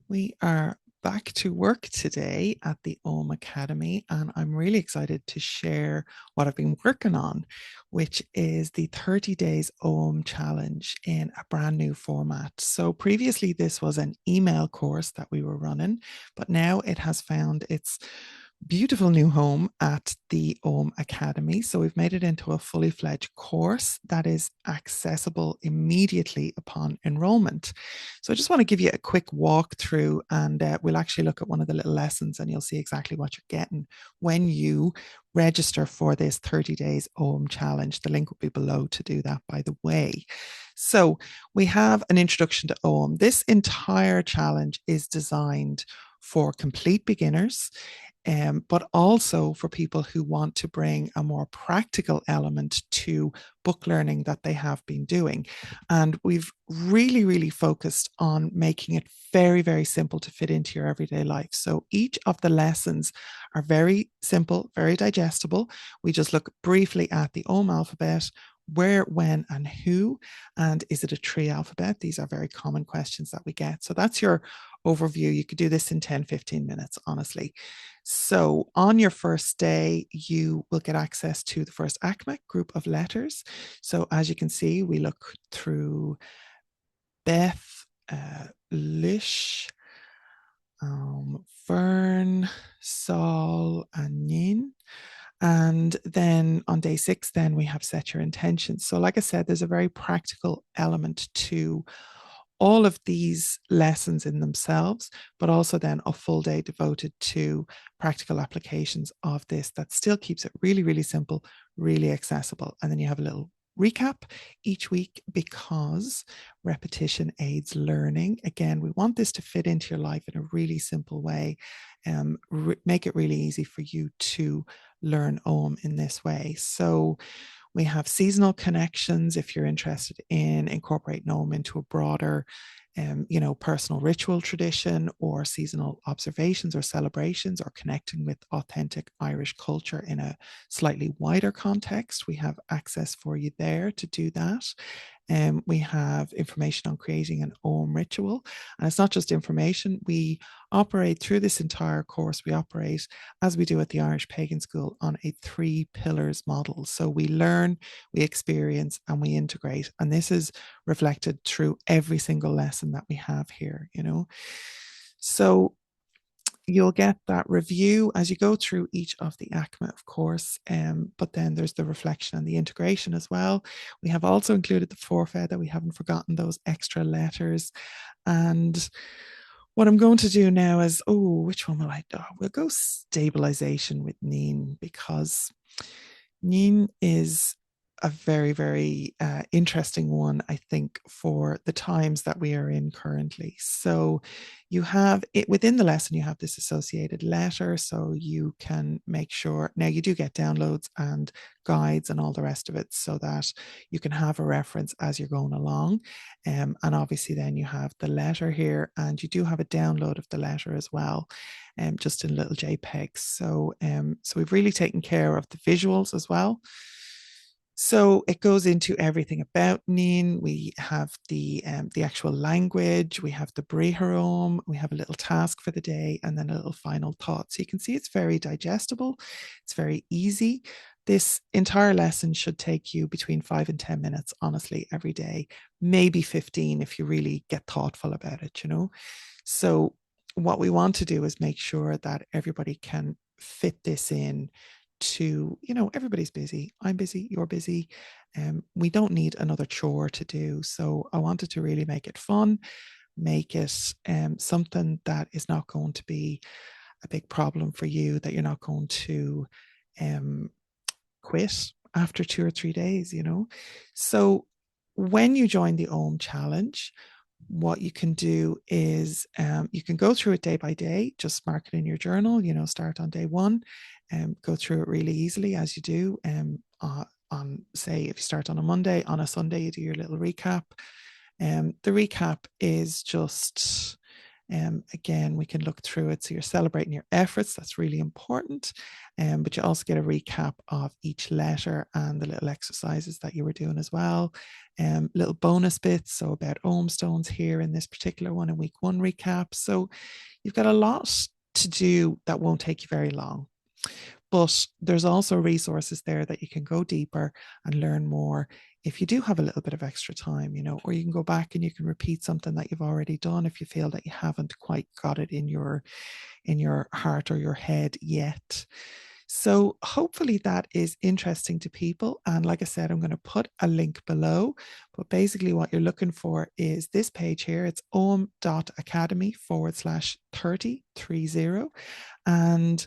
We are back to work today at the Ogham Academy, and I'm really excited to share what I've been working on, which is the 30 Days Ogham Challenge in a brand new format. So, previously, this was an email course that we were running, but now it has found its beautiful new home at the Ogham Academy. So we've made it into a fully fledged course that is accessible immediately upon enrollment. So I just want to give you a quick walkthrough, and we'll actually look at one of the little lessons and you'll see exactly what you're getting when you register for this 30 days Ogham challenge. The link will be below to do that, by the way. So we have an introduction to Ogham. This entire challenge is designed for complete beginners, but also for people who want to bring a more practical element to book learning that they have been doing. And we've really focused on making it very simple to fit into your everyday life. So each of the lessons are very simple, very digestible. We just look briefly at the Ogham alphabet, where, when, and who, and is it a tree alphabet? These are very common questions that we get. So that's your overview. You could do this in 10-15 minutes, honestly. So on your first day, you will get access to the first ACMA group of letters. So as you can see, we look through Beth, Lish, Fern, Saul, and Nin. And then on day 6, then we have set your intentions. So like I said, there's a very practical element to all of these lessons in themselves, but also then a full day devoted to practical applications of this that still keeps it really simple, really accessible. And then you have a little recap each week because repetition aids learning. Again, we want this to fit into your life in a really simple way, make it really easy for you to learn Ogham in this way. So we have seasonal connections if you're interested in incorporating Ogham into a broader, personal ritual tradition, or seasonal observations or celebrations, or connecting with authentic Irish culture in a slightly wider context. We have access for you there to do that. We have information on creating an Ogham ritual. And it's not just information. We operate through this entire course. We operate, as we do at the Irish Pagan School, on a 3 pillars model. So we learn, we experience, and we integrate. And this is reflected through every single lesson that we have here. So you'll get that review as you go through each of the ACMA, of course, but then there's the reflection and the integration as well. We have also included the forfeit, that we haven't forgotten those extra letters. And what I'm going to do now is, which one will I do? We'll go stabilization with Neen, because Neen is a very interesting one, I think, for the times that we are in currently. So you have it within the lesson, you have this associated letter, so you can make sure. Now, you do get downloads and guides and all the rest of it, so that you can have a reference as you're going along. And obviously then you have the letter here, and you do have a download of the letter as well, just in little JPEGs. So we've really taken care of the visuals as well. So it goes into everything about Nin. We have the actual language, we have the Briharom, we have a little task for the day, and then a little final thought. So you can see it's very digestible, it's very easy. This entire lesson should take you between 5 and 10 minutes, honestly, every day, maybe 15 if you really get thoughtful about it. So what we want to do is make sure that everybody can fit this in to, everybody's busy. I'm busy, you're busy. We don't need another chore to do. So I wanted to really make it fun, make it something that is not going to be a big problem for you, that you're not going to quit after 2 or 3 days. So when you join the Ogham challenge, what you can do is you can go through it day by day, just mark it in your journal, start on day 1, and go through it really easily as you do. On, say, if you start on a Monday, on a Sunday, you do your little recap. The recap is just Again, we can look through it. So you're celebrating your efforts. That's really important. But you also get a recap of each letter and the little exercises that you were doing as well. Little bonus bits. So about Ogham stones here in this particular one in week 1 recap. So you've got a lot to do that won't take you very long. But there's also resources there that you can go deeper and learn more if you do have a little bit of extra time, or you can go back and you can repeat something that you've already done if you feel that you haven't quite got it in your heart or your head yet. So hopefully that is interesting to people. And like I said, I'm going to put a link below. But basically what you're looking for is this page here. It's ogham.academy/30. And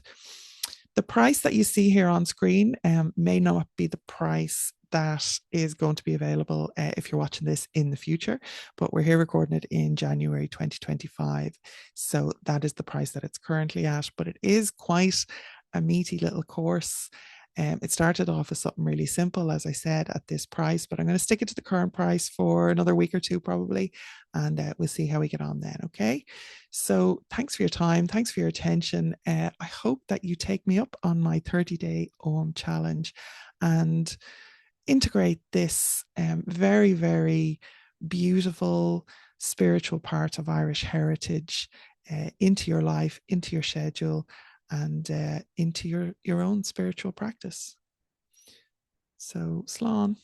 the price that you see here on screen may not be the price that is going to be available if you're watching this in the future, but we're here recording it in January 2025. So that is the price that it's currently at, but it is quite a meaty little course. It started off as something really simple, as I said, at this price, but I'm going to stick it to the current price for another week or two probably, and we'll see how we get on then, okay? So thanks for your time. Thanks for your attention. I hope that you take me up on my 30-day Ogham challenge and integrate this very, very beautiful spiritual part of Irish heritage into your life, into your schedule, and into your own spiritual practice. So, slán.